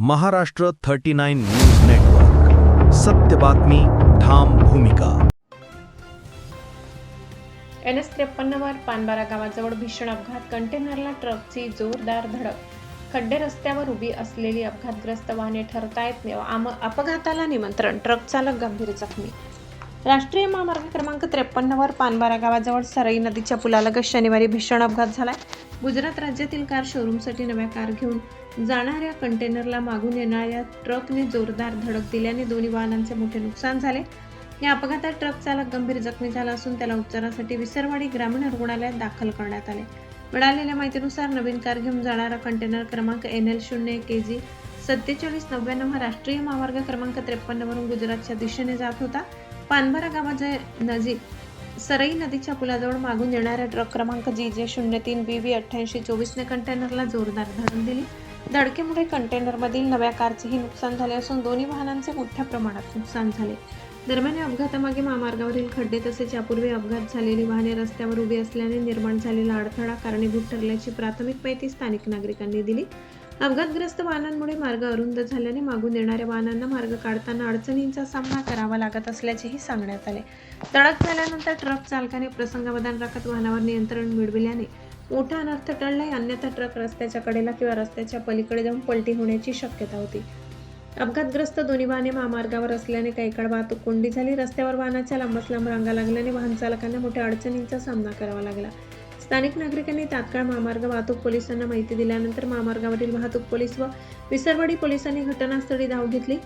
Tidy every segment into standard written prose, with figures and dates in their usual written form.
Maharashtra 39 news network. सत्य बातमी, ठाम भूमिका. NS-53 वर पानबारा गावाजवळ भीषण अपघात. कंटेनरला ट्रकची जोरदार धडक. खड्डे रस्त्यावर उभी असलेली अपघातग्रस्त वाहने ठरतायत अपघाताला निमंत्रण. ट्रक चालक गंभीर जखमी. राष्ट्रीय महामार्ग क्रमांक 53 वर पानबारा गावाजवळ सरई नदीच्या पुलालगत शनिवारी भीषण अपघात झालाय. गुजरात राज्यातील कार शोरूमसाठी नव्या कार घेऊन जाणाऱ्या कंटेनरला मागून येणाऱ्या ट्रकने जोरदार धडक दिल्याने दोन्ही वाहनांचे मोठे नुकसान झाले. या अपघातात ट्रक चालक गंभीर जखमी झाला असून त्याला उपचारासाठी विसरवाडी ग्रामीण रुग्णालयात दाखल करण्यात आले. मिळालेल्या माहितीनुसार नवीन कार घेऊन जाणारा कंटेनर क्रमांक NL0 KG 4799 हा राष्ट्रीय महामार्ग क्रमांक 53 वरून गुजरातच्या दिशेने जात होता. पानबारा गावाच्या नजीक सरई नदीच्या पुलाजवळ मागून येणाऱ्या ट्रक क्रमांक GJ03 BV 8824 ने कंटेनरला जोरदार धडक दिली. धडकेमुळे कंटेनरमधील नव्या कारचेही नुकसान झाले असून दोन्ही वाहनांचे मोठ्या प्रमाणात नुकसान झाले. दरम्यान या अपघातामागे महामार्गावरील खड्डे तसेच यापूर्वी अपघात झालेली वाहने रस्त्यावर उभी असल्याने निर्माण झालेला अडथळा कारणीभूत ठरल्याची प्राथमिक माहिती स्थानिक नागरिकांनी दिली. अपघातग्रस्त वाहनांमुळे मार्ग अरुंद झाल्याने मागून येणाऱ्या वाहनांना मार्ग काढताना अडचणींचा सामना करावा लागत असल्याचेही सांगण्यात आले. धडक झाल्यानंतर ट्रक चालकाने प्रसंगावधान राखत वाहनावर नियंत्रण मिळविल्याने मोठा अनर्थ टळला. अन्यथा ट्रक रस्त्याच्या कडेला किंवा रस्त्याच्या पलीकडे जाऊन पलटी होण्याची शक्यता होती. अपघातग्रस्त दोन्ही वाहने महामार्गावर असल्याने काही काळ वाहतूक कोंडी झाली. रस्त्यावर वाहनाच्या लांबच लांब रांगा लागल्याने वाहन चालकांना मोठ्या अडचणींचा सामना करावा लागला. स्थानिक नागरिकांनी तात्काळ महामार्ग वाहतूक पोलिसांना माहिती दिल्यानंतर महामार्गावरील वाहतूक पोलीस व विसरवाडी पोलिसांनी घटनास्थळी धाव घेतली.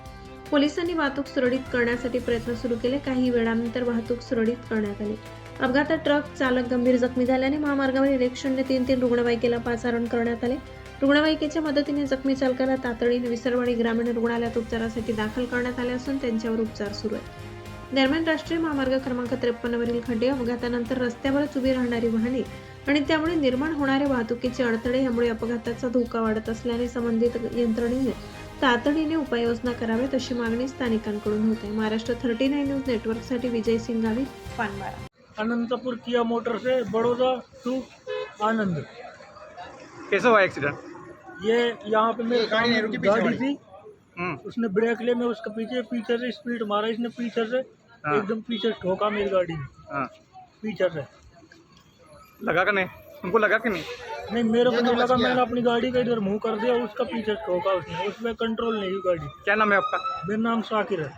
पोलिसांनी वाहतूक सुरळीत करण्यासाठी प्रयत्न सुरू केले. काही वेळानंतर वाहतूक सुरळीत करण्यात आली. अपघातात ट्रक चालक गंभीर जखमी झाल्याने महामार्गावरील 1033 रुग्णवाहिकेला पाचारण करण्यात आले. रुग्णवाहिकेच्या मदतीने जखमी चालकाला तातडीने विसरवाडी ग्रामीण रुग्णालयात उपचारासाठी दाखल करण्यात आले असून त्यांच्यावर उपचार सुरू आहेत. दरम्यान राष्ट्रीय महामार्ग क्रमांक 53 वरील खड्डे, अपघातानंतर रस्त्यावरच उभी राहणारी वाहने आणि त्यामुळे निर्माण होणारे वाहतुकीचे अडथळे यामुळे अपघाताचा धोका वाढत असल्याने संबंधित यंत्रणेने तातडीने उपाययोजना कराव्यात अशी मागणी स्थानिकांकडून होते. महाराष्ट्र 39 न्यूज नेटवर्कसाठी विजय सिंग गावित, पानबारा. अनंतपुर किया मोटर से बड़ौदा टू आनंद. कैसा हुआ एक्सीडेंट? ये यहाँ पे मेरे सामने गाड़ी थी, उसने ब्रेक लिया, मैं उसके पीछे से स्पीड मारा, इसने पीछे से एकदम पीछे ठोका मेरी गाड़ी में. पीछे से लगा का नहीं? तुमको लगा कि नहीं? नहीं, मेरे को नहीं लगा. मैंने अपनी गाड़ी का इधर मुंह कर दिया, उसका पीछे ठोका उसने. उसमें कंट्रोल नहीं हुई गाड़ी. क्या नाम है आपका? मेरा नाम शाकिर है.